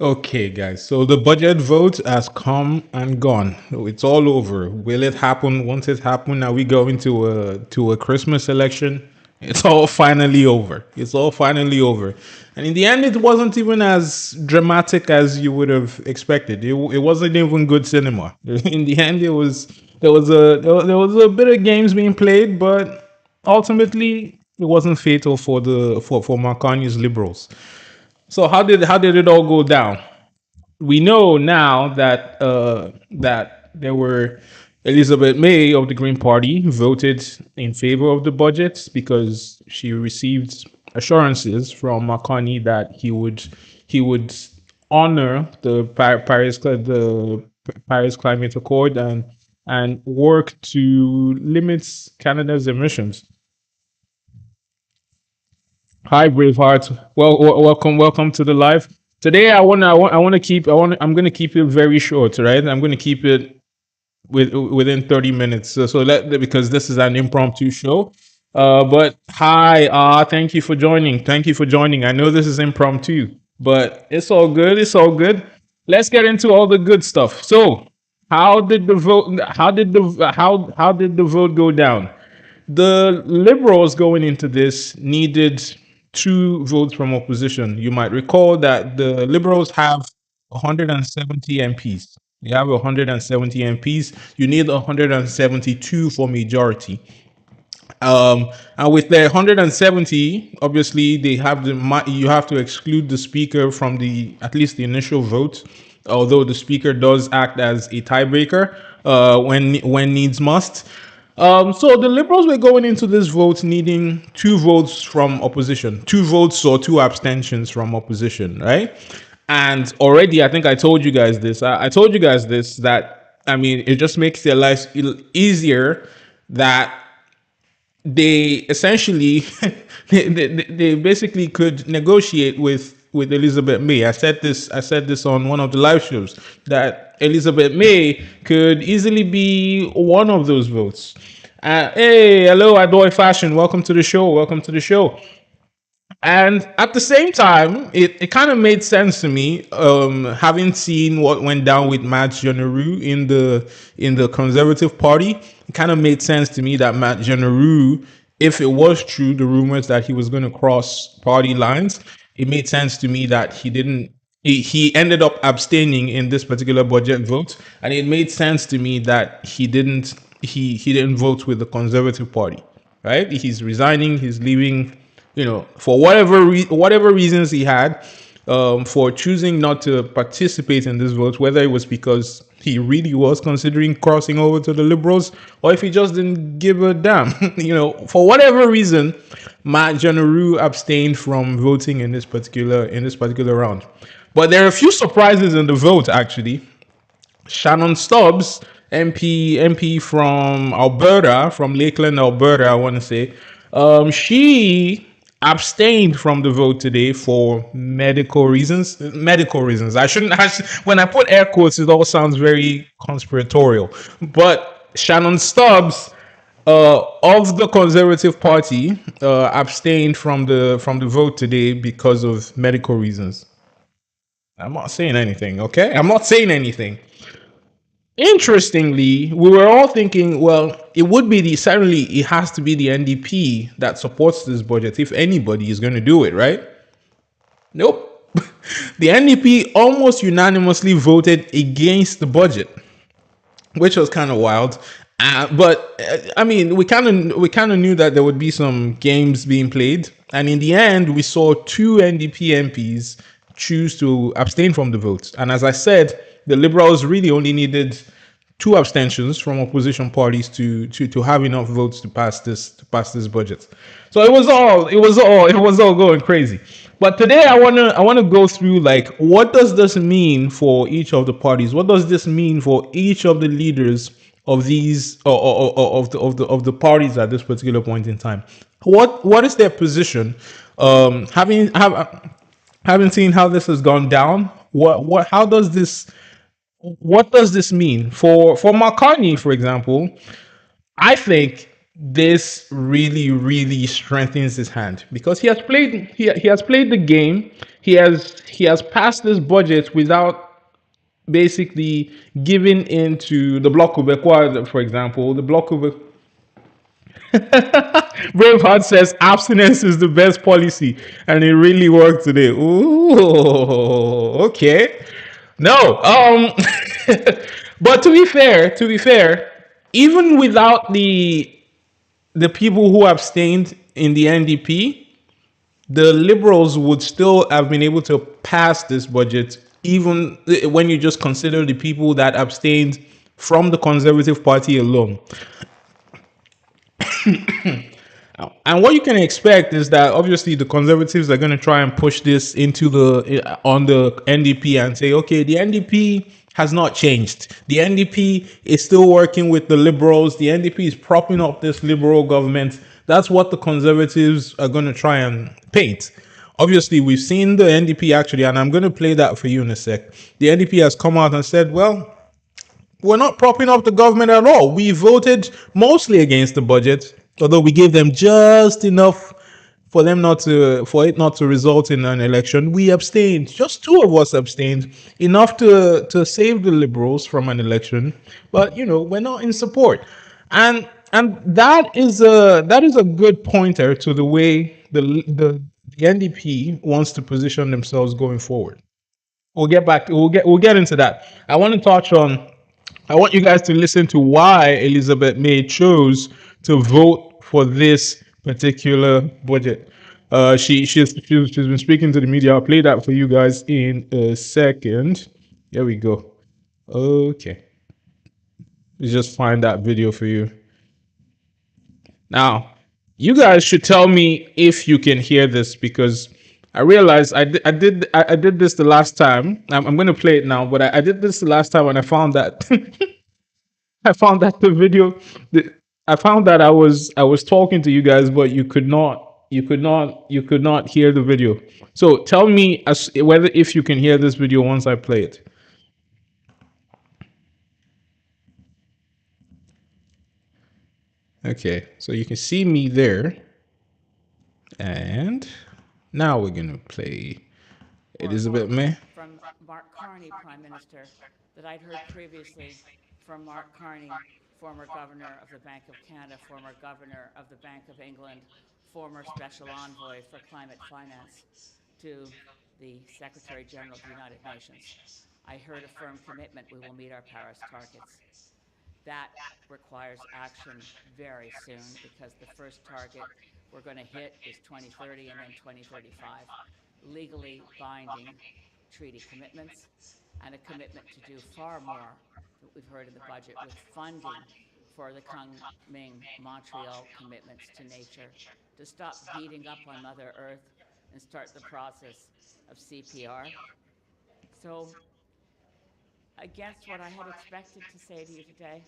Okay, guys. So the budget vote has come and gone. It's all over. Will it happen? Once it happen, are we going to a Christmas election? It's all finally over. It's all finally over. And in the end, it wasn't even as dramatic as you would have expected. It wasn't even good cinema. In the end, it was there was a bit of games being played, but ultimately it wasn't fatal for Marconi's liberals. So how did it all go down? We know now that there were Elizabeth May of the Green Party voted in favor of the budget because she received assurances from Carney that he would honor the Paris Climate Accord and work to limit Canada's emissions. Hi, Braveheart. Welcome to the live. Today, I'm gonna keep it very short, right? I'm gonna keep it within 30 minutes. Because this is an impromptu show. But hi, thank you for joining. Thank you for joining. I know this is impromptu, but it's all good. It's all good. Let's get into all the good stuff. So, how did the vote go down? The liberals going into this needed two votes from opposition. You might recall that the liberals have 170 MPs. They have 170 MPs. You need 172 for majority. And with the 170, obviously you have to exclude the speaker from the at least the initial vote. Although the speaker does act as a tiebreaker when needs must. So the liberals were going into this vote needing two votes from opposition, two votes or two abstentions from opposition, right? And already, I think I told you guys this. I told you guys this that I mean, it just makes their lives easier that they essentially they basically could negotiate with Elizabeth May. I said this on one of the live shows that Elizabeth May could easily be one of those votes. Hey, hello, Adoy Fashion. Welcome to the show. Welcome to the show. And at the same time, it kind of made sense to me, having seen what went down with Matt Jeneru in the Conservative Party. It kind of made sense to me that Matt Jeneru, if it was true, the rumors that he was going to cross party lines, it made sense to me that he didn't. He ended up abstaining in this particular budget vote, and it made sense to me that he didn't vote with the Conservative Party. Right? He's resigning. He's leaving, for whatever reasons he had, for choosing not to participate in this vote, whether it was because he really was considering crossing over to the Liberals, or if he just didn't give a damn. For whatever reason, Matt Jeneru abstained from voting in this particular round. But there are a few surprises in the vote, actually. Shannon Stubbs, MP from Alberta, from Lakeland, Alberta, I want to say, she abstained from the vote today for medical reasons. Medical reasons. When I put air quotes, it all sounds very conspiratorial. But Shannon Stubbs, of the Conservative Party, abstained from the vote today because of medical reasons. I'm not saying anything, okay? I'm not saying anything. Interestingly, we were all thinking, well, it would be certainly it has to be the NDP that supports this budget if anybody is going to do it, right? Nope. The NDP almost unanimously voted against the budget, which was kind of wild. But I mean, we kind of knew that there would be some games being played, and in the end, we saw two NDP MPs choose to abstain from the vote. And as I said, the Liberals really only needed two abstentions from opposition parties to have enough votes to pass this budget. So it was all going crazy. But today I wanna go through, like, what does this mean for each of the parties? What does this mean for each of the leaders of these of the parties at this particular point in time? What is their position? Having seen how this has gone down, what does this mean for Mark Carney, for example? I think this really, really strengthens his hand because he has played the game. he has passed this budget without basically giving into the Bloc Québécois, for example. The Bloc Québécois. Braveheart says abstinence is the best policy, and it really worked today. Ooh, okay. No, but to be fair, even without the people who abstained in the NDP, the Liberals would still have been able to pass this budget, even when you just consider the people that abstained from the Conservative Party alone. And what you can expect is that obviously the conservatives are going to try and push this into the on the NDP and say, okay, the NDP has not changed. The NDP is still working with the liberals. The NDP is propping up this liberal government. That's what the conservatives are going to try and paint. Obviously, we've seen the NDP actually, and I'm going to play that for you in a sec. The NDP has come out and said, well, we're not propping up the government at all. We voted mostly against the budget, although we gave them just enough for it not to result in an election. We abstained. Just two of us abstained, enough to save the liberals from an election. But we're not in support, and that is a good pointer to the way the NDP wants to position themselves going forward. We'll get back. We'll get into that. I want you guys to listen to why Elizabeth May chose to vote for this particular budget. She's been speaking to the media. I'll play that for you guys in a second. Here we go. Okay, let's just find that video for you. Now, you guys should tell me if you can hear this because I realized I did this the last time. I'm going to play it now, but I did this the last time and I found that I found that the video, the, I found that I was talking to you guys, but you could not hear the video. So tell me whether if you can hear this video once I play it. Okay, so you can see me there, and now we're gonna play Elizabeth May. From Mark Carney, Prime Minister, that I'd heard previously from Mark Carney, former Governor of the Bank of Canada, former Governor of the Bank of England, former Special Envoy for Climate Finance to the Secretary General of the United Nations. I heard a firm commitment we will meet our Paris targets. That requires action very soon because the first target we're going to hit is 2030 and then 2035. Legally binding treaty commitments and a commitment to do far more that we've heard in the budget with funding for the coming Montreal commitments to nature, to stop beating up on Mother Earth and start the process of CPR. So against what I had expected to say to you today,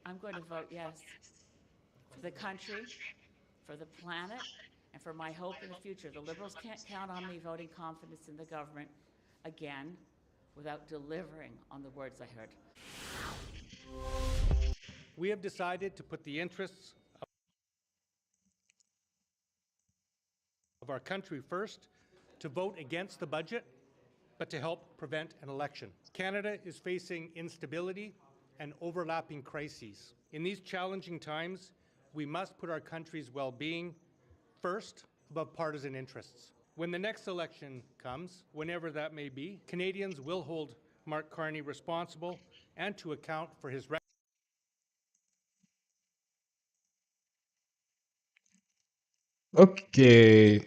I'm going to vote yes. For the country, for the planet, and for my hope in the future. The Liberals can't count on me voting confidence in the government again without delivering on the words I heard. We have decided to put the interests of our country first, to vote against the budget, but to help prevent an election. Canada is facing instability and overlapping crises. In these challenging times, we must put our country's well-being first above partisan interests. When the next election comes, whenever that may be, Canadians will hold Mark Carney responsible and to account for his Okay.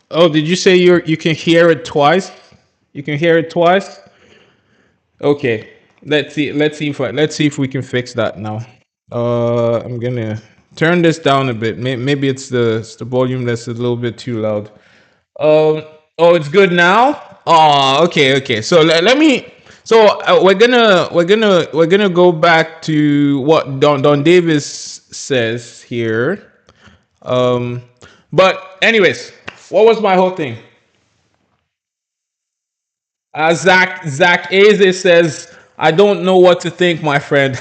Oh, did you say you can hear it twice? You can hear it twice? Okay. Let's see if we can fix that now. I'm gonna turn this down a bit. Maybe it's the volume that's a little bit too loud. Oh, it's good now. Oh, okay. So let me. So we're gonna go back to what Don Davis says here. But anyways, what was my whole thing? Zach Aze says, "I don't know what to think, my friend."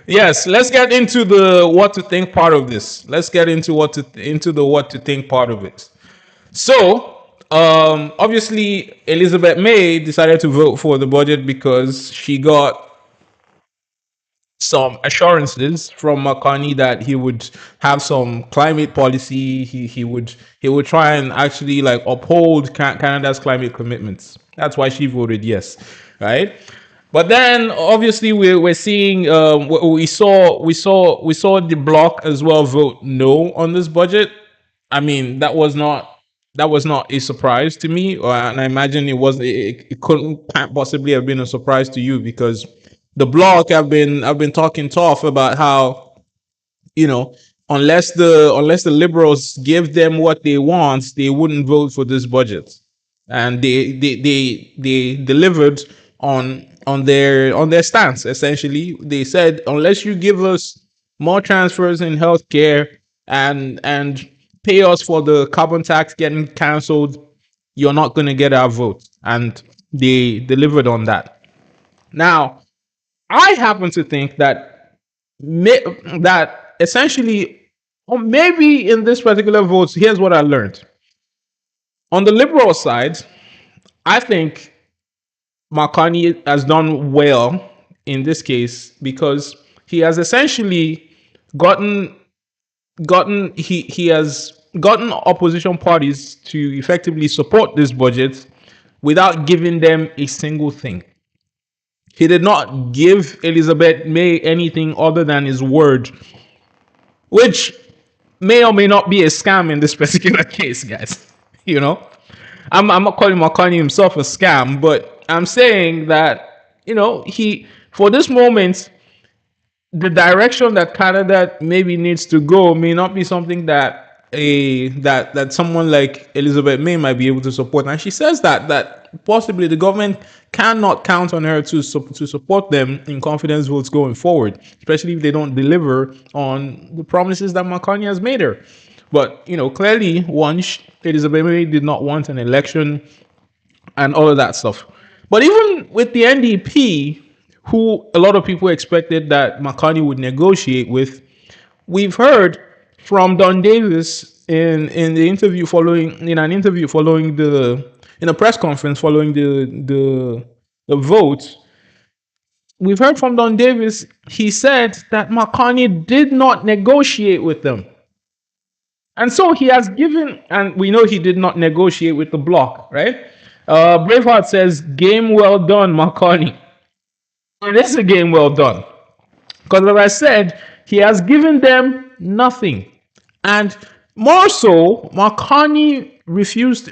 Yes, let's get into the what to think part of this. Let's get into into the what to think part of it. So, obviously, Elizabeth May decided to vote for the budget because she got some assurances from Carney that he would have some climate policy. He would try and actually like uphold Canada's climate commitments. That's why she voted yes, right? But then obviously we're seeing we saw the bloc as well vote no on this budget. I mean that was not a surprise to me, and I imagine it couldn't possibly have been a surprise to you because the bloc have been talking tough about how you know unless the liberals give them what they want, they wouldn't vote for this budget, and they delivered on their stance. Essentially, they said unless you give us more transfers in healthcare and pay us for the carbon tax getting cancelled, you're not going to get our vote, and they delivered on that. Now, I happen to think that essentially, or maybe in this particular vote, here's what I learned. On the liberal side, I think Marconi has done well in this case because he has essentially gotten he has gotten opposition parties to effectively support this budget without giving them a single thing. He did not give Elizabeth May anything other than his word, which may or may not be a scam in this particular case, guys. You know, I'm not calling McCartney himself a scam, but I'm saying that he for this moment the direction that Canada maybe needs to go may not be something that someone like Elizabeth May might be able to support. And she says that possibly the government cannot count on her to support them in confidence votes going forward, especially if they don't deliver on the promises that McCartney has made her. But clearly, one, Elizabeth May did not want an election and all of that stuff. But even with the NDP, who a lot of people expected that McCartney would negotiate with, we've heard from Don Davis in an interview following the in a press conference following the vote. We've heard from Don Davis. He said that McCartney did not negotiate with them. And so he has given, and we know he did not negotiate with the bloc, right? Braveheart says, "Game well done, McCartney." It is a game well done. Because as I said, he has given them nothing. And more so, McCartney refused,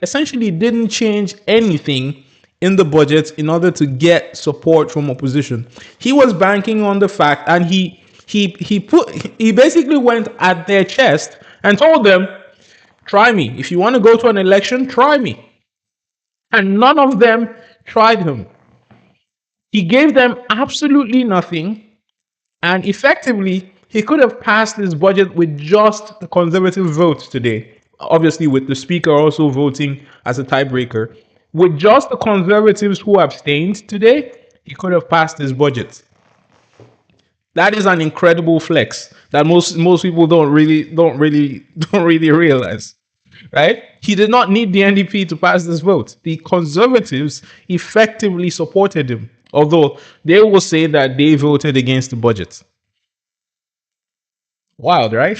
essentially didn't change anything in the budget in order to get support from opposition. He was banking on the fact, and he basically went at their chest and told them, try me. If you want to go to an election, try me. And none of them tried him. He gave them absolutely nothing. And effectively, he could have passed this budget with just the conservative vote today. Obviously, with the speaker also voting as a tiebreaker. With just the conservatives who abstained today, he could have passed this budget. That is an incredible flex that most people don't really realize. Right? He did not need the NDP to pass this vote. The conservatives effectively supported him, although they will say that they voted against the budget. Wild, right?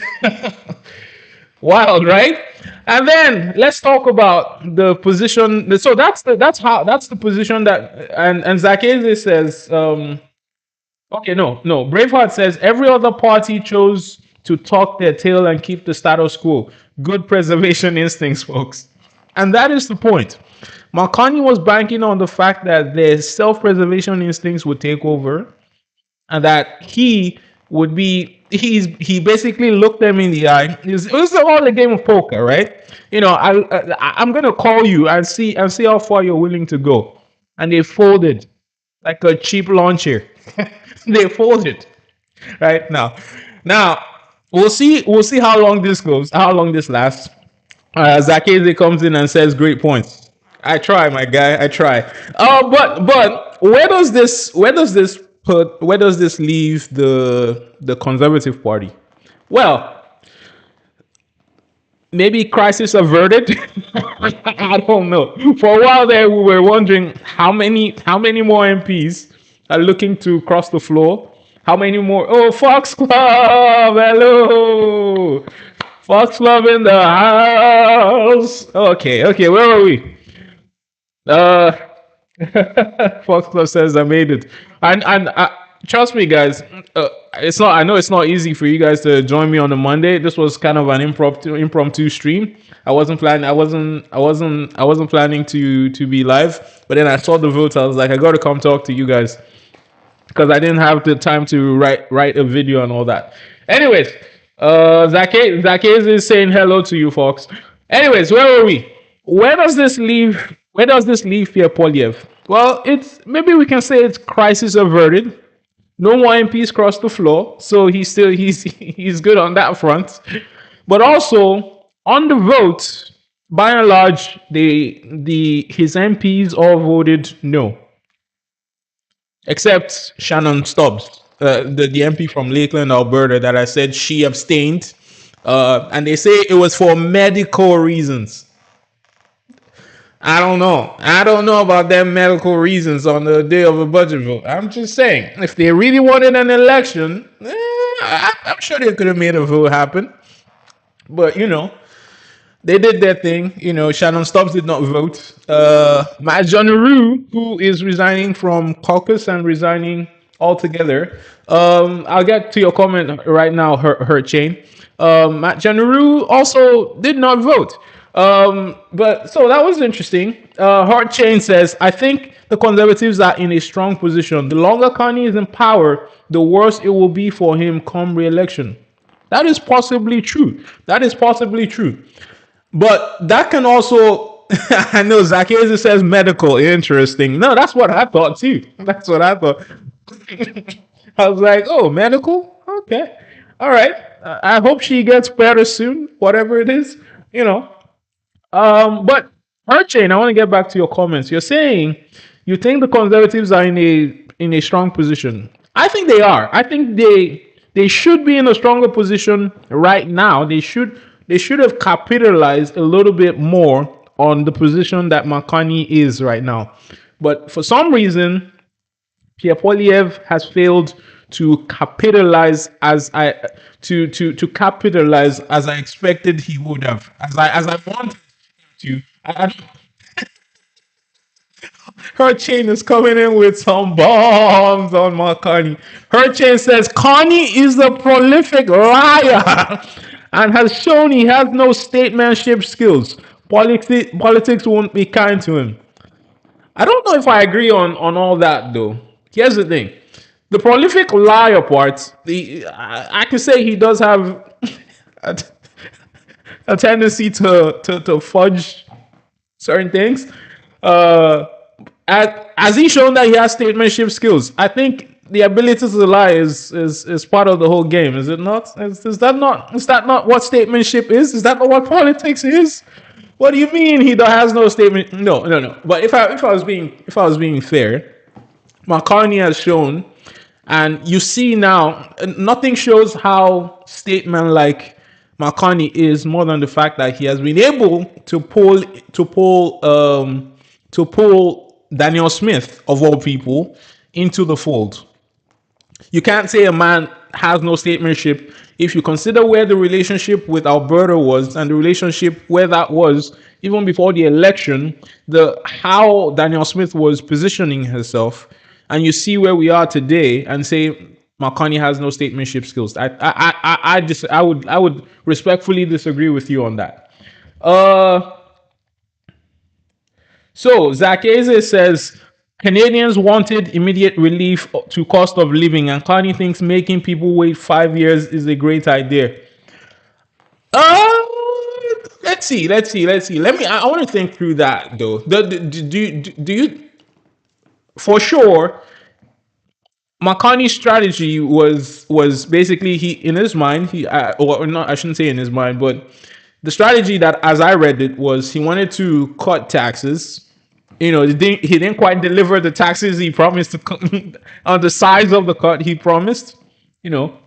Wild, right? And then let's talk about the position. So that's the position that and Zakese says. Okay, no. Braveheart says every other party chose to tuck their tail and keep the status quo. Good preservation instincts, folks. And that is the point. Marconi was banking on the fact that their self-preservation instincts would take over, and that he basically looked them in the eye. It was all a game of poker, right? I'm gonna call you and see how far you're willing to go. And they folded like a cheap launcher. They folded right now. Now we'll see how long this goes, how long this lasts. Zakeze comes in and says, "Great points." I try, my guy. I try. But where does this leave the Conservative Party? Well, maybe crisis averted. I don't know. For a while there, we were wondering how many more MPs are looking to cross the floor. How many more? Oh, Fox Club, hello, Fox Club in the house. Okay, okay, where are we? Uh, Fox Club says I made it, and trust me, guys. It's not. I know it's not easy for you guys to join me on a Monday. This was kind of an impromptu stream. I wasn't planning. I wasn't planning to be live. But then I saw the votes. I was like, I got to come talk to you guys because I didn't have the time to write a video and all that. Anyways, Zacchaeus is saying hello to you, folks. Anyways, where were we? Where does this leave? Where does this leave Pierre Polyev? Well, it's maybe we can say it's crisis averted. No more MPs crossed the floor, so he's good on that front. But also on the vote, by and large, the his MPs all voted no, except Shannon Stubbs, the MP from Lakeland, Alberta, that I said she abstained, and they say it was for medical reasons. I don't know. I don't know about them medical reasons on the day of a budget vote. I'm just saying, if they really wanted an election, I'm sure they could have made a vote happen. But they did their thing. Shannon Stubbs did not vote. Matt John Rue, who is resigning from caucus and resigning altogether. I'll get to your comment right now, her chain. Matt John Rue also did not vote. But so that was interesting. Hart Chain says, I think the Conservatives are in a strong position. The longer Carney is in power, the worse it will be for him come re-election. That is possibly true. That is possibly true. But that can also, I know Zacchaeus says medical. Interesting. No, that's what I thought too. That's what I thought. I was like, oh, medical? Okay. All right. I hope she gets better soon, whatever it is, you know. But Archane, I want to get back to your comments. You're saying you think the Conservatives are in a strong position. I think they are. I think they should be in a stronger position right now. They should have capitalized a little bit more on the position that McCartney is right now. But for some reason, Pierre Polyev has failed to capitalize as I expected he would have, as I wanted to. Her chain is coming in with some bombs on McCartney. Her chain says Carney is a prolific liar and has shown he has no statesmanship skills. Politics won't be kind to him. I don't know if I agree on all that though. Here's the thing: the prolific liar part. I can say he does have a, a tendency to fudge certain things. Uh, has he shown that he has statesmanship skills? I think the ability to lie is part of the whole game, is it not? Is that not what statesmanship is? Is that not what politics is? What do you mean he has no statement? No, no, no. But if I was being fair, McCartney has shown, and you see now, nothing shows how statesman-like McCartney is more than the fact that he has been able to pull Daniel Smith of all people into the fold. You can't say a man has no statesmanship if you consider where the relationship with Alberta was and the relationship where that was even before the election, the how Daniel Smith was positioning herself, and you see where we are today and say McCartney has no statesmanship skills. I would respectfully disagree with you on that. Uh so Zach Eze says Canadians wanted immediate relief to cost of living, and Carney thinks making people wait 5 years is a great idea. Uh, let's see, let's see, let's see. Let me. I want to think through that though. Do you for sure? McCartney's strategy was basically he in his mind or not, I shouldn't say in his mind, but the strategy that as I read it was he wanted to cut taxes. He didn't quite deliver the taxes he promised to cut on the size of the cut he promised. You know,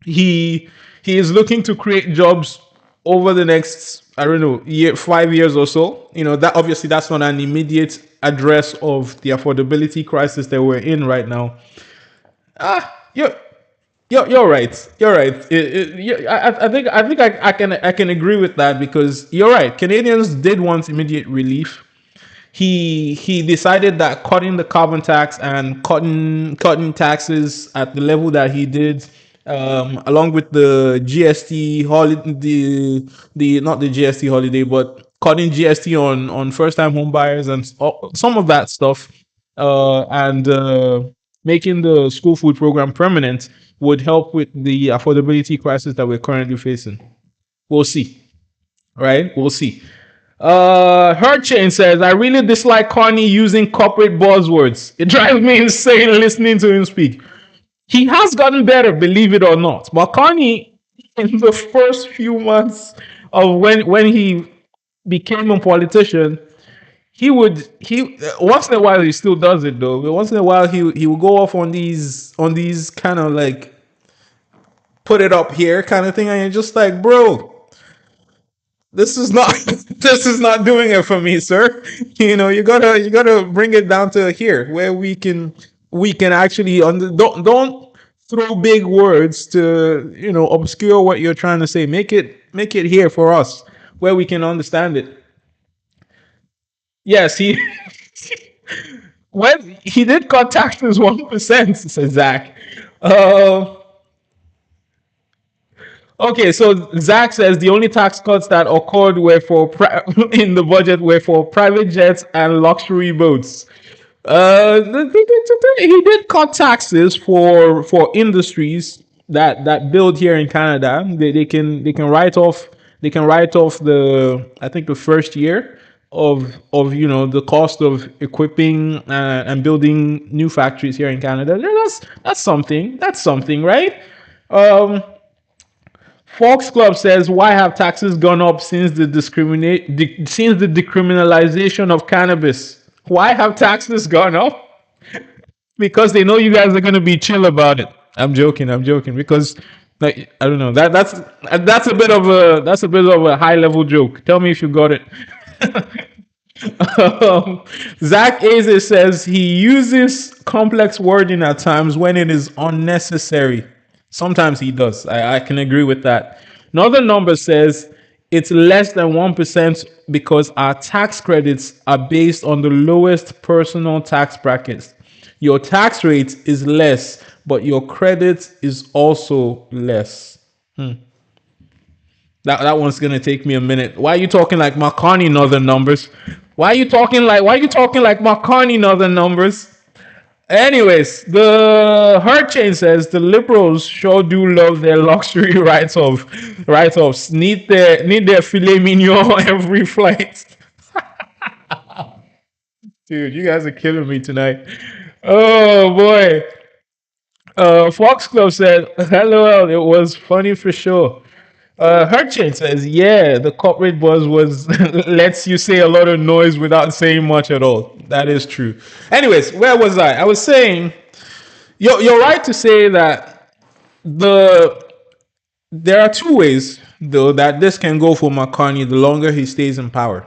he he is looking to create jobs over the next, I don't know, 5 years or so. That obviously that's not an immediate address of the affordability crisis that we're in right now. You're you're right. You're right. I think I can agree with that because you're right. Canadians did want immediate relief. He decided that cutting the carbon tax and cutting taxes at the level that he did, along with the GST holiday, the not the GST holiday, but cutting GST on first time home buyers and some of that stuff, and making the school food program permanent would help with the affordability crisis that we're currently facing. We'll see, right? We'll see. Her chain says, I really dislike Carney using corporate buzzwords. It drives me insane listening to him speak. He has gotten better, believe it or not. But Carney, in the first few months of when he became a politician, he once in a while he still does it though. But once in a while he will go off on these kind of like put it up here kind of thing, and you're just like, bro, this is not this is not doing it for me, sir. You gotta bring it down to here where we can actually don't throw big words to obscure what you're trying to say. Make it here for us where we can understand it. Yes, he when he did cut taxes 1%, says Zach. uh Okay, so Zach says the only tax cuts that occurred were in the budget were for private jets and luxury boats. He did cut taxes for industries that build here in Canada. They can write off the, I think, the first year of the cost of equipping and building new factories here in Canada. That's something. That's something, right? Um, Fox Club says, "Why have taxes gone up since the decriminalization of cannabis? Why have taxes gone up? Because they know you guys are going to be chill about it." I'm joking. I'm joking because, like, I don't know. That's a bit of a high level joke. Tell me if you got it. Zach Aze says he uses complex wording at times when it is unnecessary. Sometimes he does. I can agree with that. Another number says it's less than 1% because our tax credits are based on the lowest personal tax brackets. Your tax rate is less, but your credit is also less. That one's gonna take me a minute. Why are you talking like Marconi Northern numbers? Why are you talking like Marconi Northern numbers? Anyways, the her chain says the liberals sure do love their luxury write-offs. Need their filet mignon every flight. Dude, you guys are killing me tonight. Oh boy. Fox Club said, "LOL, it was funny for sure." Hurchin says, "Yeah, the corporate buzz was lets you say a lot of noise without saying much at all." That is true. Anyways, where was I? I was saying you're right to say that there are two ways though that this can go for McCartney the longer he stays in power.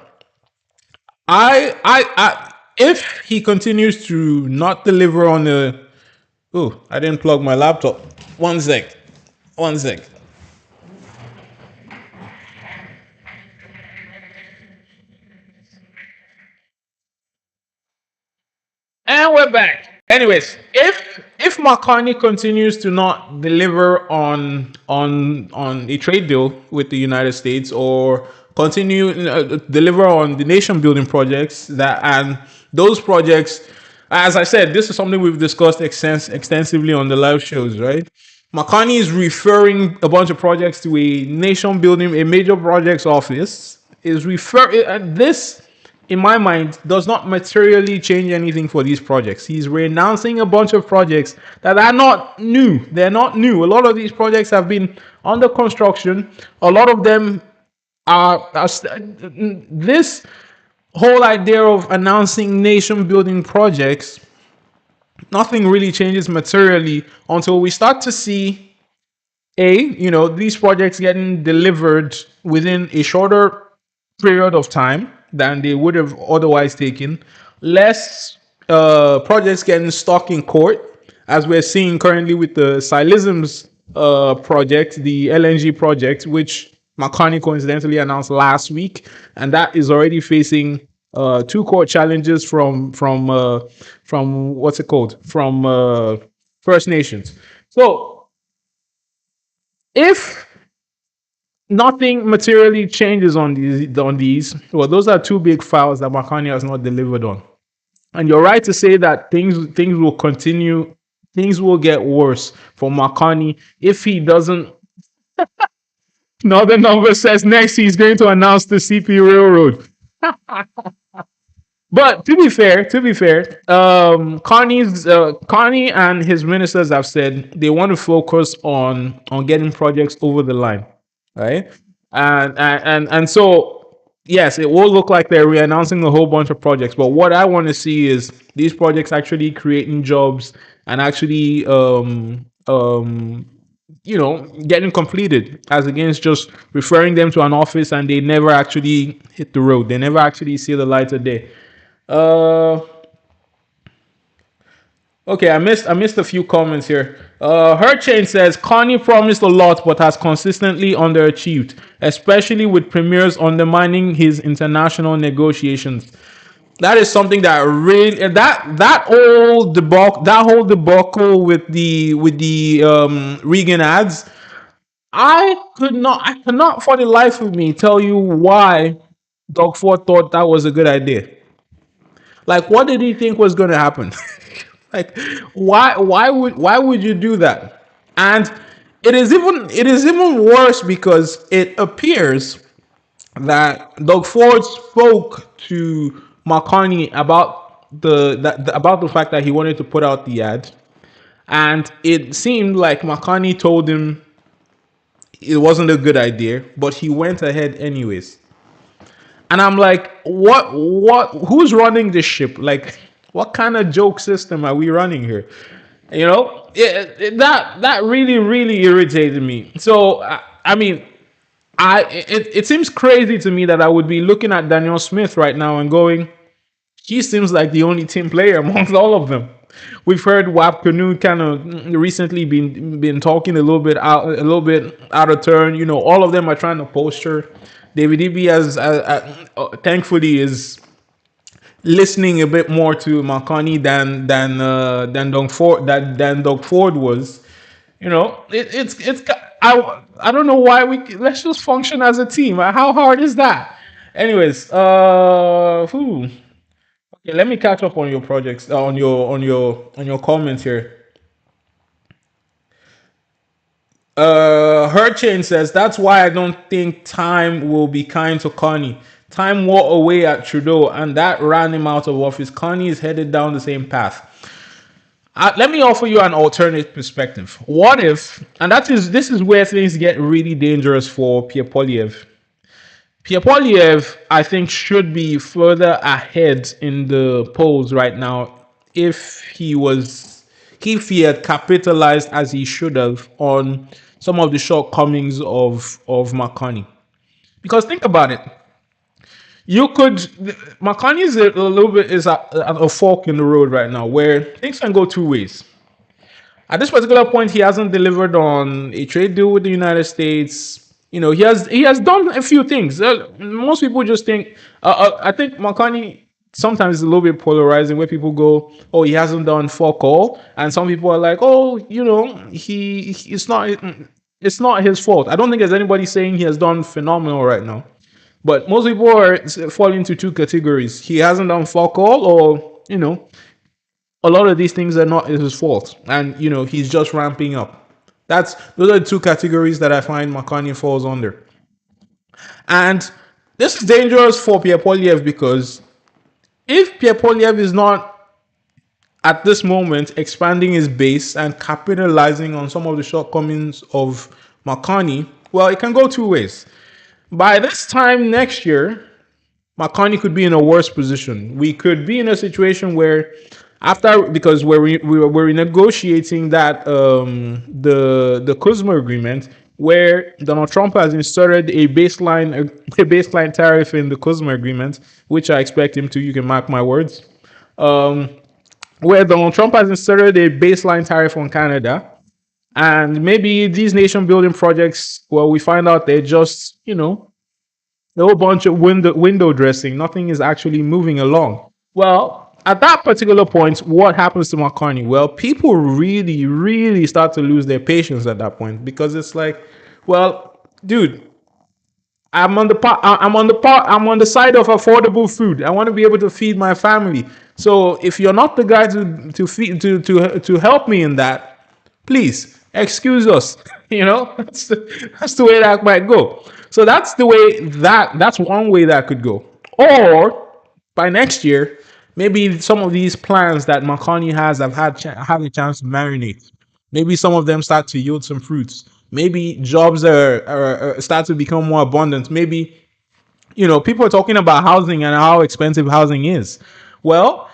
If he continues to not deliver on the, oh, I didn't plug my laptop. One sec. One sec. And we're back. Anyways, if McCartney continues to not deliver on a trade deal with the United States, or continue deliver on the nation building projects and those projects, as I said, this is something we've discussed extensively on the live shows, right? McCartney is referring a bunch of projects to a nation building, a major projects office. Is refer this, in my mind, does not materially change anything for these projects. He's renouncing a bunch of projects that are not new. They're not new. A lot of these projects have been under construction. A lot of them are this whole idea of announcing nation building projects, nothing really changes materially until we start to see these projects getting delivered within a shorter period of time than they would have otherwise taken, less projects getting stuck in court, as we're seeing currently with the Silism's project, the LNG project, which McCartney coincidentally announced last week, and that is already facing two court challenges from what's it called, from First Nations. So if nothing materially changes on these, well, those are two big files that McCartney has not delivered on. And you're right to say that things will continue, things will get worse for McCartney if he doesn't. Northern Number says next he's going to announce the CP Railroad. But to be fair, Carney and his ministers have said they want to focus on getting projects over the line, right? And so yes, it will look like they're re-announcing a whole bunch of projects. But what I want to see is these projects actually creating jobs and actually getting completed, as against just referring them to an office and they never actually hit the road. They never actually see the light of day. Uh, okay, I missed a few comments here. Her chain says Carney promised a lot but has consistently underachieved, especially with premiers undermining his international negotiations. That is something that really that whole debacle with the Reagan ads. I could not for the life of me tell you why Doug Ford thought that was a good idea. Like, what did he think was going to happen? Like, why would you do that? And it is even worse because it appears that Doug Ford spoke to McCartney about the fact that he wanted to put out the ad, and it seemed like McCartney told him it wasn't a good idea, but he went ahead anyways. And I'm like, who's running this ship? Like, what kind of joke system are we running here? That really, really irritated me. So, I mean, it seems crazy to me that I would be looking at Daniel Smith right now and going, he seems like the only team player amongst all of them. We've heard Wap Canoe kind of recently been talking a little bit out of turn. All of them are trying to posture. David Eby has thankfully is listening a bit more to McCartney than Doug Ford was. It's I don't know why let's just function as a team. How hard is that? Anyways, okay, let me catch up on your projects, on your comments here. Her chain says that's why I don't think time will be kind to Carney. Time wore away at Trudeau, and that ran him out of office. Carney is headed down the same path. Let me offer you an alternate perspective. What if, and this is where things get really dangerous for Pierre Polyev. Pierre Polyev, I think, should be further ahead in the polls right now if he had capitalized as he should have on some of the shortcomings of McCartney. Because think about it, you could McCartney is a little bit is at a fork in the road right now where things can go two ways. At this particular point, he hasn't delivered on a trade deal with the United States. He has done a few things. Most people just think. I think McCartney sometimes is a little bit polarizing, where people go, "Oh, he hasn't done fuck all," and some people are like, "Oh, it's not his fault." I don't think there's anybody saying he has done phenomenal right now. But most people are fall into two categories. He hasn't done fuck all, or a lot of these things are not his fault, and he's just ramping up. Those are the two categories that I find McCartney falls under. And this is dangerous for Pierre Polyev because if Pierre Polyev is not at this moment expanding his base and capitalizing on some of the shortcomings of McCartney, well, it can go two ways. By this time next year, McCartney could be in a worse position. We could be in a situation where After, because we're negotiating that the Kuzma agreement, where Donald Trump has inserted a baseline tariff in the Kuzma agreement, which I expect him to. You can mark my words. Um, where Donald Trump has inserted a baseline tariff on Canada, and maybe these nation building projects, well, we find out they're just, a whole bunch of window dressing. Nothing is actually moving along. Well, at that particular point, what happens to McCartney? Well, people really, really start to lose their patience at that point, because it's like, well, dude, I'm on the side of affordable food. I want to be able to feed my family. So if you're not the guy to help me in that, please excuse us. That's the way that might go. So that's one way that could go. Or by next year, maybe some of these plans that Makani has have a chance to marinate. Maybe some of them start to yield some fruits. Maybe jobs start to become more abundant. Maybe, people are talking about housing and how expensive housing is. Well,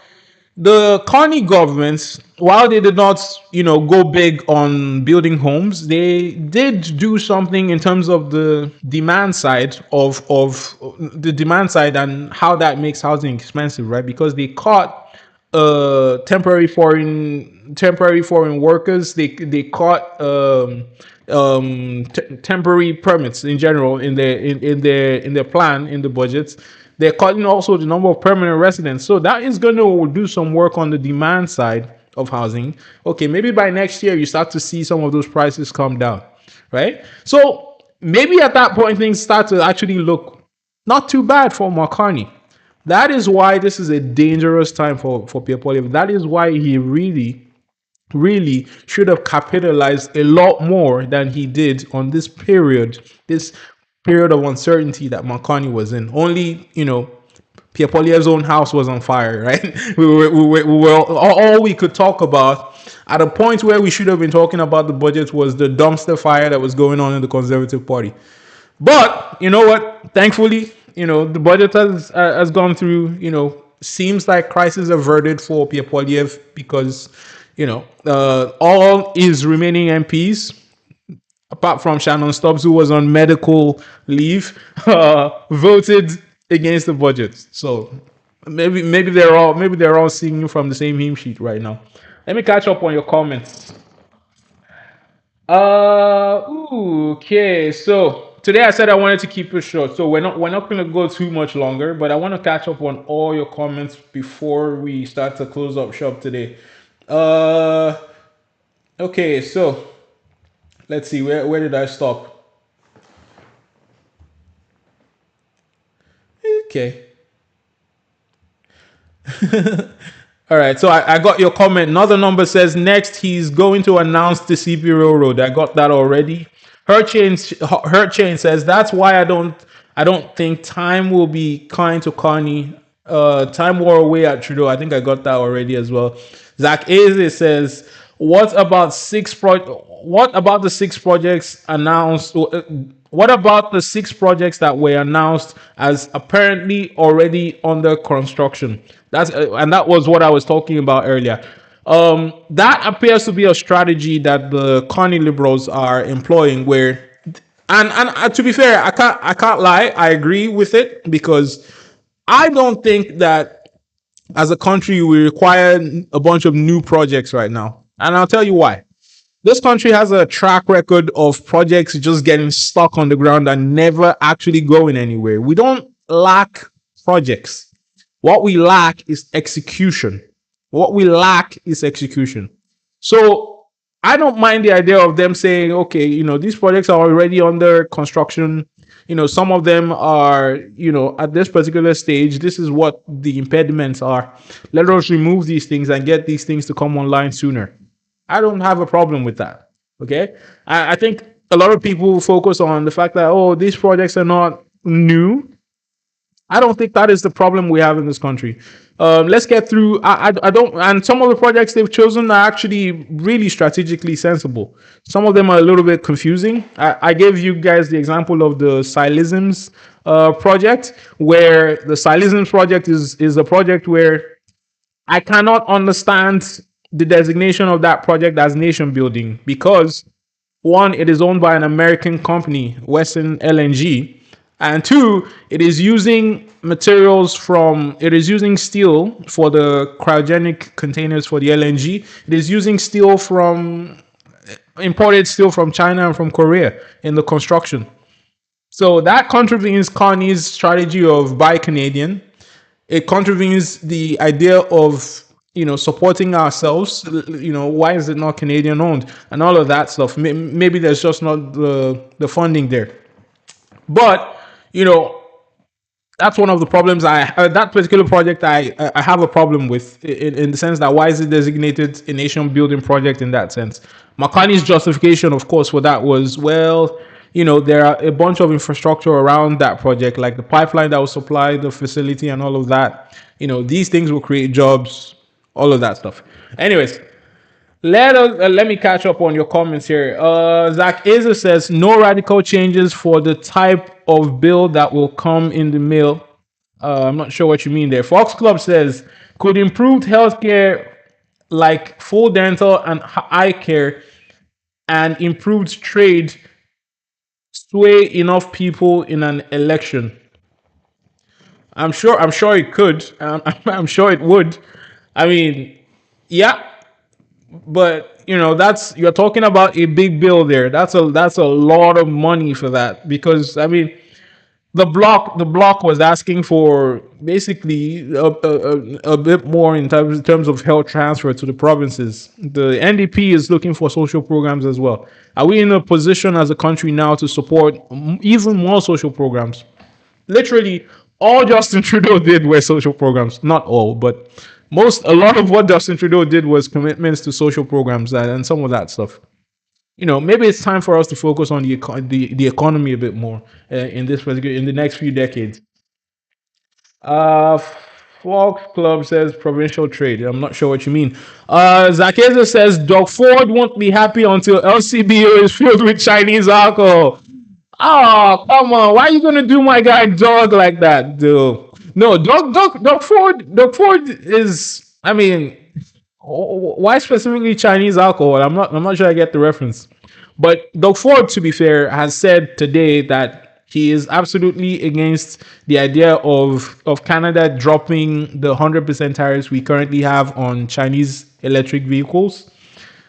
the Carney government, while they did not, go big on building homes, they did do something in terms of the demand side and how that makes housing expensive, right? Because they caught temporary foreign workers. They caught temporary permits in general in their plan in the budgets. They're cutting also the number of permanent residents. So that is going to do some work on the demand side of housing. Okay, maybe by next year you start to see some of those prices come down, right? So maybe at that point things start to actually look not too bad for McCartney. That is why this is a dangerous time for Pierre Poilievre. That is why he really, really should have capitalized a lot more than he did on this period of uncertainty that Makani was in. Only, Pierre Poilievre's own house was on fire, right? All we could talk about at a point where we should have been talking about the budget was the dumpster fire that was going on in the Conservative Party. But you know what? Thankfully, the budget has gone through. Seems like crisis averted for Pierre Poilievre, because all his remaining MPs, apart from Shannon Stubbs, who was on medical leave, voted against the budget. So maybe they're all singing from the same hymn sheet right now. Let me catch up on your comments. Okay. So today I said I wanted to keep it short, so we're not gonna go too much longer. But I want to catch up on all your comments before we start to close up shop today. Uh, okay. So let's see, where did I stop? Okay. All right, so I got your comment. Another number says next he's going to announce the CP Railroad. I got that already. Her chain says that's why I don't think time will be kind to Carney. Time wore away at Trudeau. I think I got that already as well. Zach Eze says, What about the six projects announced? What about the six projects that were announced as apparently already under construction? And that was what I was talking about earlier. That appears to be a strategy that the Carney Liberals are employing, where, and to be fair, I can't lie, I agree with it, because I don't think that as a country we require a bunch of new projects right now, and I'll tell you why. This country has a track record of projects just getting stuck on the ground and never actually going anywhere. We don't lack projects. What we lack is execution. What we lack is execution. So I don't mind the idea of them saying, okay, these projects are already under construction. Some of them are, at this particular stage, this is what the impediments are. Let us remove these things and get these things to come online sooner. I don't have a problem with that. Okay. I think a lot of people focus on the fact that, oh, these projects are not new. I don't think that is the problem we have in this country. Let's get through. I don't, and some of the projects they've chosen are actually really strategically sensible. Some of them are a little bit confusing. I gave you guys the example of the Silisms project, where the Silisms project is a project where I cannot understand the designation of that project as nation building because one, it is owned by an American company, Western LNG, and two, it is using materials from it is using steel for the cryogenic containers for the LNG. It is using steel from imported steel from China and from Korea in the construction. So that contravenes Carney's strategy of buy Canadian. It contravenes the idea of supporting ourselves. Why is it not Canadian owned and all of that stuff? Maybe there's just not the funding there. But you know that's one of the problems. That particular project I have a problem with in the sense that why is it designated a nation building project in that sense? McCartney's justification, of course, for that was, well, there are a bunch of infrastructure around that project, like the pipeline that will supply the facility and all of that. These things will create jobs, all of that stuff. Anyways, let me catch up on your comments here. Zach Azer says no radical changes for the type of bill that will come in the mail. I'm not sure what you mean there. Fox Club says could improved healthcare like full dental and eye care and improved trade sway enough people in an election. I'm sure it could. I'm sure it would. I mean, yeah, but that's you're talking about a big bill there. That's a lot of money for that because I mean the block was asking for basically a bit more in terms of health transfer to the provinces. The NDP is looking for social programs as well. Are we in a position as a country now to support even more social programs? Literally, all Justin Trudeau did were social programs. Not all, but a lot of what Justin Trudeau did was commitments to social programs and some of that stuff. Maybe it's time for us to focus on the economy a bit more in the next few decades. Uh, Fox Club says provincial trade. I'm not sure what you mean. Zakeza says Doug Ford won't be happy until LCBO is filled with Chinese alcohol. Oh, come on. Why are you gonna do my guy Dog like that, dude? No, Doug Ford is. I mean, why specifically Chinese alcohol? I'm not sure I get the reference. But Doug Ford, to be fair, has said today that he is absolutely against the idea of Canada dropping the 100% tariffs we currently have on Chinese electric vehicles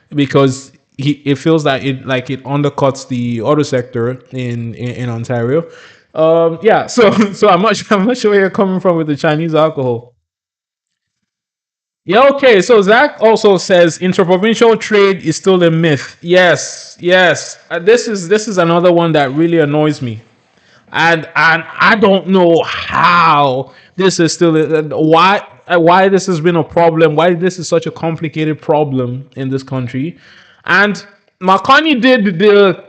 because it feels that it undercuts the auto sector in Ontario. Yeah, so I'm not sure where you're coming from with the Chinese alcohol. Yeah, okay. So Zach also says interprovincial trade is still a myth. Yes, yes. This is another one that really annoys me, and I don't know how this is still why this has been a problem. Why this is such a complicated problem in this country, and McCartney did the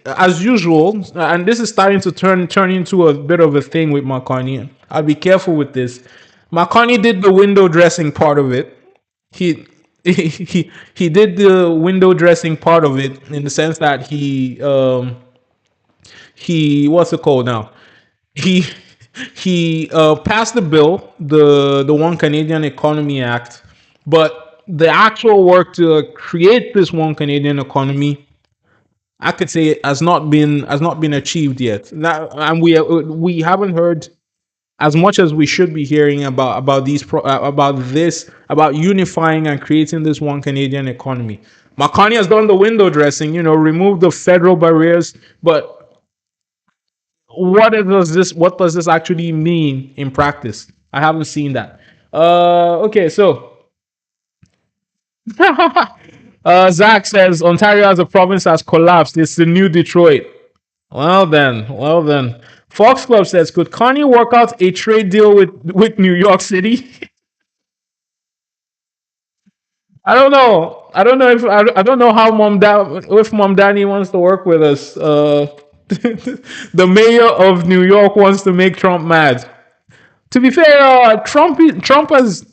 as usual, and this is starting to turn into a bit of a thing with McCartney. I'll be careful with this. McCartney did the window dressing part of it. He he did the window dressing part of it in the sense that he what's it called now? He he passed the bill, the One Canadian Economy Act, but the actual work to create this One Canadian Economy, I could say, has not been achieved yet. Now, and we haven't heard as much as we should be hearing about unifying and creating this One Canadian Economy. McCartney has done the window dressing, removed the federal barriers, but what does this actually mean in practice? I haven't seen that. Okay, so Zach says Ontario as a province has collapsed. It's the new Detroit. Well then. Fox Club says, could Carney work out a trade deal with New York City? I don't know. I don't know how if Mom Danny wants to work with us. The mayor of New York wants to make Trump mad. To be fair, Trump has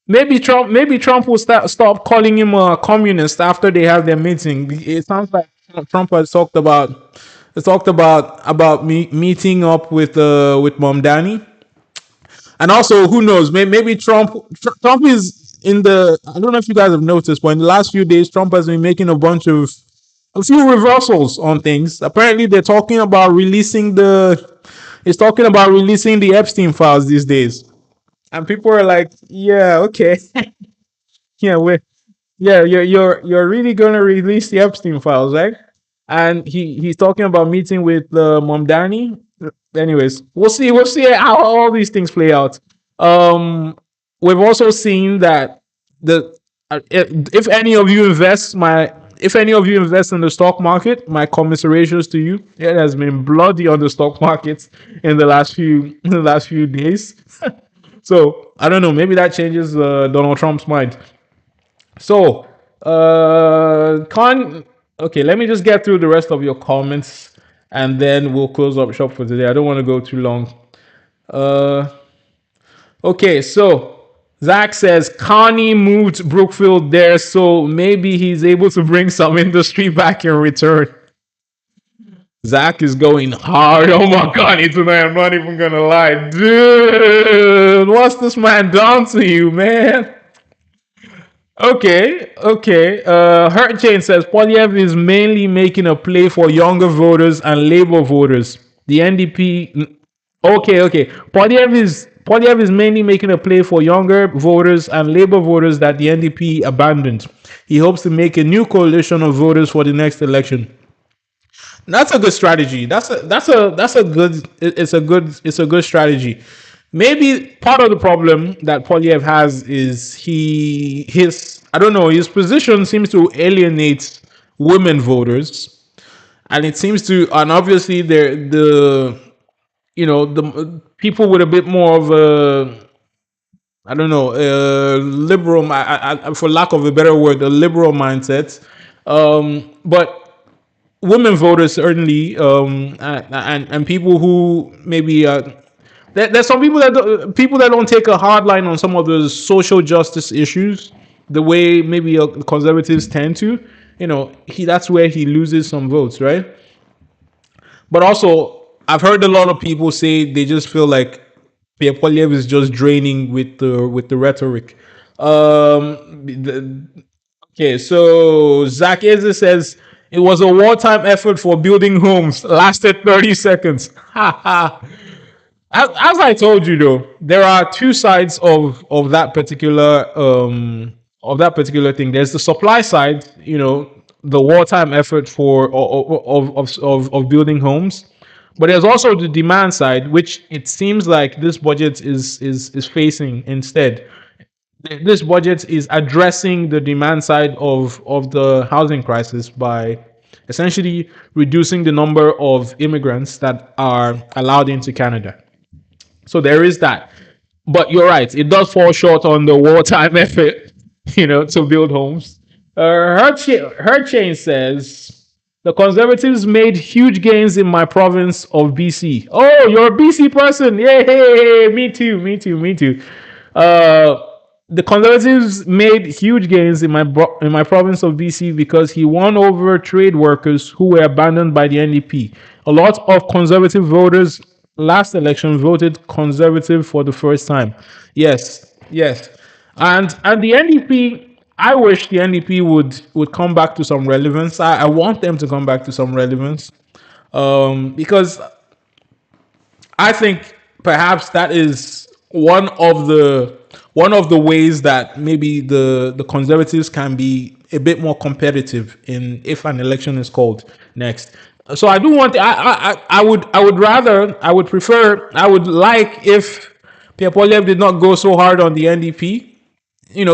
maybe Trump will stop calling him a communist after they have their meeting. It sounds like Trump has talked about meeting up with Mom Danny, And also, who knows? Maybe Trump is in the. I don't know if you guys have noticed, but in the last few days, Trump has been making a few reversals on things. Apparently, they're talking about releasing the. He's talking about releasing the Epstein files these days, and people are like, "Yeah, okay, yeah, yeah, you're really gonna release the Epstein files, right?" And he's talking about meeting with Momdani. Anyways, we'll see how all these things play out. Um, we've also seen that the if any of you invest my if any of you invest in the stock market, my commiserations to you. It has been bloody on the stock market in the last few days. So I don't know. Maybe that changes Donald Trump's mind. So, okay, let me just get through the rest of your comments and then we'll close up shop for today. I don't want to go too long. Uh, okay, so Zach says Carney moved Brookfield there, so maybe he's able to bring some industry back in return. Zach is going hard. Oh my god, tonight. I'm not even gonna lie. Dude, what's this man done to you, man? Okay, okay. Hurricane says Polyev is mainly making a play for younger voters and Labour voters. The NDP. Okay, okay. Polyev is mainly making a play for younger voters and Labour voters that the NDP abandoned. He hopes to make a new coalition of voters for the next election. That's a good strategy. That's a good. It's a good strategy. Maybe part of the problem that Polyev has is his I don't know, his position seems to alienate women voters, and it seems to, and obviously the the people with a bit more of a, I don't know, liberal, for lack of a better word, a liberal mindset. But women voters certainly, and people who maybe there's some people that don't take a hard line on some of the social justice issues the way maybe conservatives tend to. He that's where he loses some votes, right? But also, I've heard a lot of people say they just feel like Pierre Poilievre is just draining with the rhetoric. Okay, so Zach Eze says it was a wartime effort for building homes. Lasted 30 seconds. Ha ha. As I told you though, there are two sides of that particular thing. There's the supply side, the wartime effort for of building homes, but there's also the demand side, which it seems like this budget is facing instead. This budget is addressing the demand side of the housing crisis by essentially reducing the number of immigrants that are allowed into Canada. So there is that. But you're right, it does fall short on the wartime effort, to build homes. Her chain says the Conservatives made huge gains in my province of BC. Oh, you're a BC person. Yay! Me too, me too, me too. Uh, the Conservatives made huge gains in my province of BC because he won over trade workers who were abandoned by the NDP. A lot of Conservative voters last election voted Conservative for the first time. Yes, yes, and the NDP. I wish the NDP would come back to some relevance. I want them to come back to some relevance, because I think perhaps that is one of the ways that maybe the conservatives can be a bit more competitive in if an election is called next. So I do want I would prefer I would like if Pierre Poilievre did not go so hard on the NDP,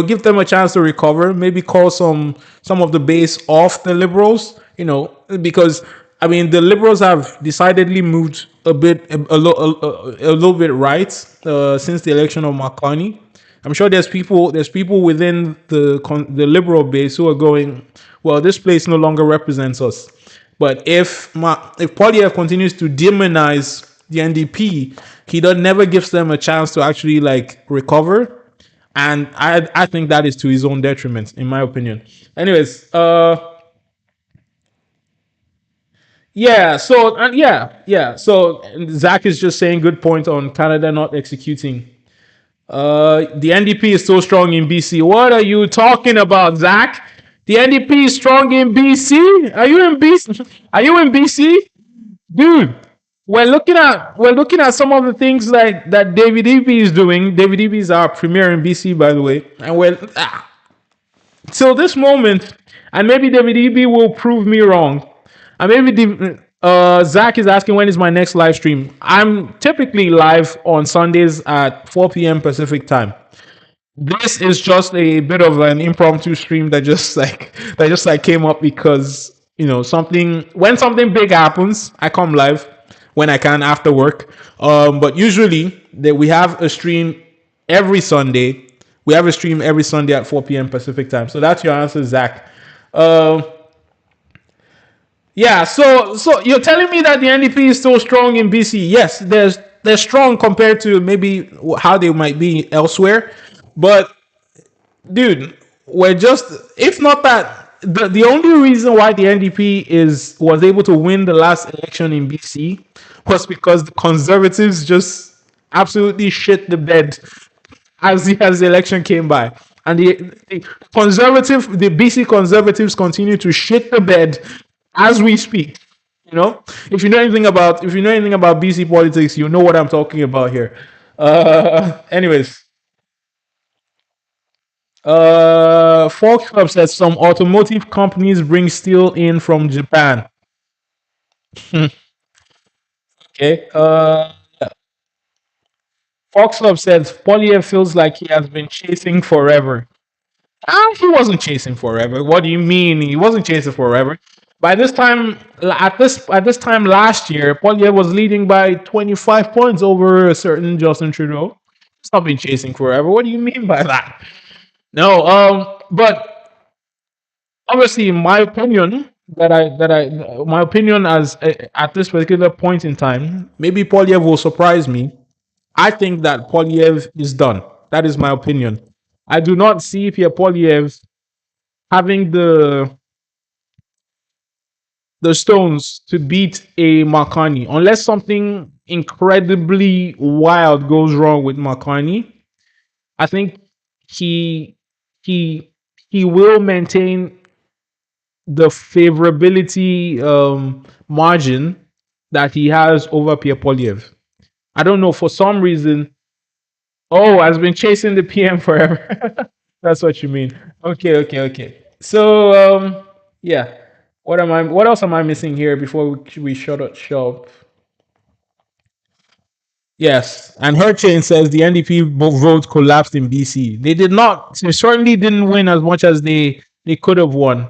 give them a chance to recover. Maybe call some of the base off the liberals. Because I mean the liberals have decidedly moved a little bit right since the election of Carney. I'm sure there's people within the liberal base who are going, well, this place no longer represents us. But if Polyev continues to demonize the NDP, he does never gives them a chance to actually like recover, and I think that is to his own detriment, in my opinion. Anyways, yeah. So yeah. So Zach is just saying good point on Canada not executing. The NDP is so strong in BC. What are you talking about, Zach? The NDP is strong in BC. Are you in BC? Are you in BC, dude? We're looking at some of the things like that David Eby is doing. David Eby is our premier in BC, by the way, and till this moment, and maybe David Eby will prove me wrong. And maybe Zach is asking when is my next live stream. I'm typically live on Sundays at 4 p.m. Pacific time. This is just a bit of an impromptu stream that just like came up because something when something big happens, I come live when I can after work. But usually that we have a stream every Sunday. We have a stream every Sunday at 4 p.m. Pacific time. So that's your answer, Zach. Uh, yeah. So you're telling me that the NDP is so strong in BC? Yes, they're strong compared to maybe how they might be elsewhere, but dude, we're just if not that the only reason why the NDP is was able to win the last election in BC was because the conservatives just absolutely shit the bed as the election came by. And the BC conservatives continue to shit the bed as we speak. If you know anything about BC politics, you know what I'm talking about here. Anyways, Fox Club says some automotive companies bring steel in from Japan. Okay. Fox Club says Polyev feels like he has been chasing forever. He wasn't chasing forever. What do you mean? He wasn't chasing forever. By this time, at this time last year, Polyev was leading by 25 points over a certain Justin Trudeau. He's not been chasing forever. What do you mean by that? No. But obviously, my opinion as at this particular point in time, maybe Polyev will surprise me. I think that Polyev is done. That is my opinion. I do not see Pierre Polyev having the stones to beat a Marconi unless something incredibly wild goes wrong with Marconi. I think he he he will maintain the favorability margin that he has over Pierre Polyev. I don't know for some reason. Oh, has been chasing the PM forever. That's what you mean. Okay, okay, okay. So yeah. What else am I missing here before we shut up shop? Yes, and her chain says the NDP vote collapsed in BC. They did not. They certainly didn't win as much as they could have won.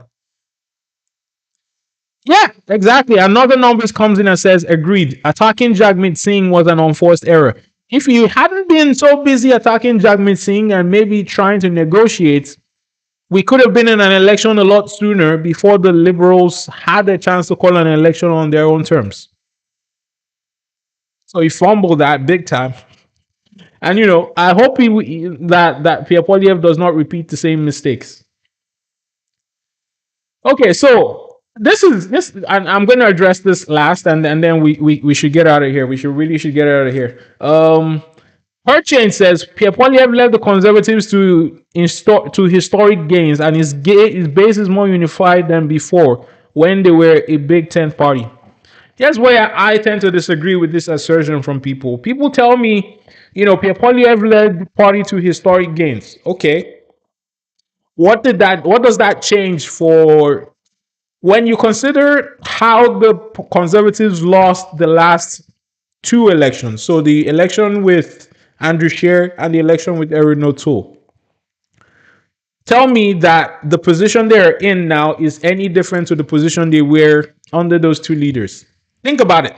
Yeah, exactly. Another numbers comes in and says, agreed. Attacking Jagmeet Singh was an unforced error. If you hadn't been so busy attacking Jagmeet Singh and maybe trying to negotiate, we could have been in an election a lot sooner before the Liberals had a chance to call an election on their own terms. So he fumbled that big time. And I hope that Pierre Polyev does not repeat the same mistakes. Okay, so this, and I'm going to address this last, and then we should get out of here. We should get out of here. Her chain says Pierre Polyev led the Conservatives to historic gains, and his base is more unified than before when they were a big tenth party. Here's where I tend to disagree with this assertion from people. People tell me, Pierre Polyev led the party to historic gains. Okay, what does that change for when you consider how the Conservatives lost the last two elections? So the election with Andrew Scheer and the election with Erin O'Toole. Tell me that the position they're in now is any different to the position they were under those two leaders. Think about it.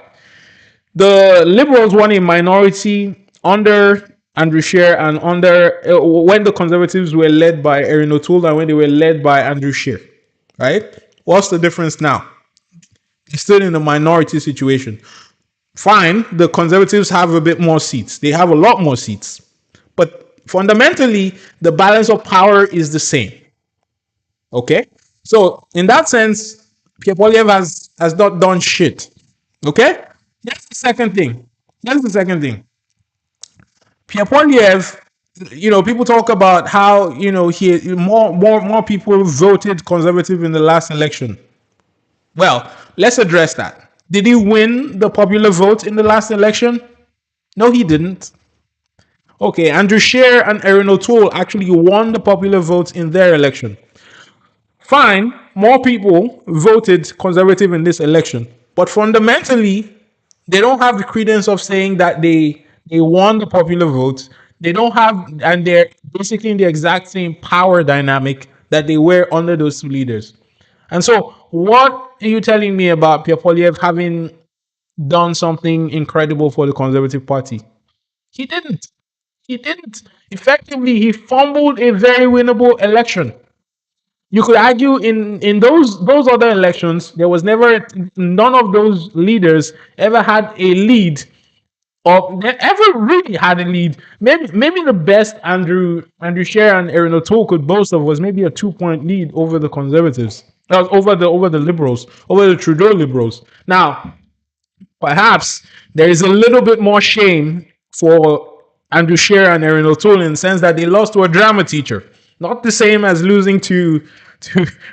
The Liberals won a minority under Andrew Scheer and under when the Conservatives were led by Erin O'Toole and when they were led by Andrew Scheer. Right? What's the difference now? They're still in a minority situation. Fine, the Conservatives have a bit more seats. They have a lot more seats. But fundamentally, the balance of power is the same. Okay? So, in that sense, Pierre Polyev has not done shit. Okay? Here's the second thing. Pierre Polyev People talk about how more people voted conservative in the last election. Well, let's address that. Did he win the popular vote in the last election? No, he didn't. Okay, Andrew Scheer and Erin O'Toole actually won the popular vote in their election. Fine, more people voted conservative in this election, but fundamentally, they don't have the credence of saying that they won the popular vote. They don't have, and they're basically in the exact same power dynamic that they were under those two leaders. And so, what are you telling me about Pierre Poilievre having done something incredible for the Conservative Party? He didn't. He didn't. Effectively, he fumbled a very winnable election. You could argue in those other elections, there was never none of those leaders ever had a lead or ever really had a lead. Maybe the best Andrew Scheer and Erin O'Toole could boast of was maybe a 2 point lead over the Conservatives, over the Liberals, over the Trudeau Liberals. Now, perhaps there is a little bit more shame for Andrew Scheer and Erin O'Toole in the sense that they lost to a drama teacher. Not the same as losing to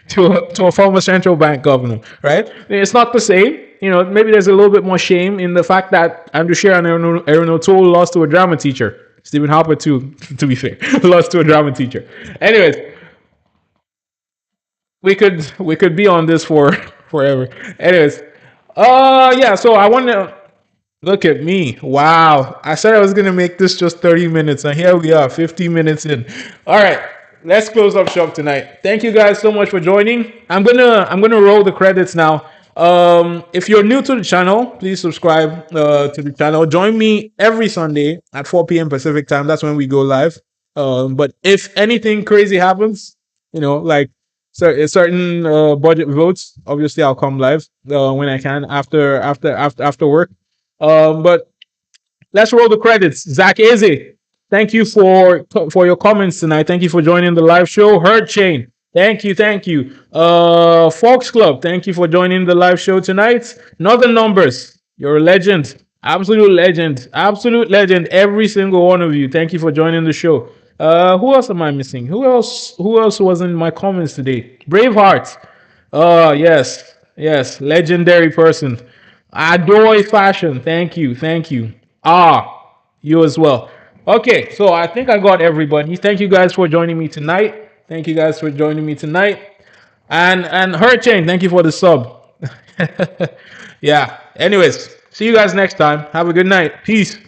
to a former central bank governor, right? It's not the same. Maybe there's a little bit more shame in the fact that Andrew Scheer and Erin O'Toole lost to a drama teacher. Stephen Harper too, to be fair, lost to a drama teacher. Anyways, we could be on this for forever. Anyways, yeah. So I want to look at me. Wow. I said I was going to make this just 30 minutes, and here we are, 50 minutes in. All right. Let's close up shop tonight. Thank you guys so much for joining. I'm gonna roll the credits now. If you're new to the channel, please subscribe to the channel. Join me every Sunday at 4 p.m. Pacific time. That's when we go live. But if anything crazy happens, like certain budget votes, obviously I'll come live when I can after work. But let's roll the credits. Zach Eze, thank you for your comments tonight. Thank you for joining the live show. Herd Chain, thank you. Fox Club, thank you for joining the live show tonight. Northern Numbers, you're a legend, absolute legend, absolute legend. Every single one of you, thank you for joining the show. Who else am I missing? Who else? Who else was in my comments today? Braveheart. Yes, legendary person. Adoy Fashion, thank you. You as well. Okay, so I think I got everybody. Thank you guys for joining me tonight. Thank you guys for joining me tonight. And Hurricane, thank you for the sub. Yeah. Anyways, see you guys next time. Have a good night. Peace.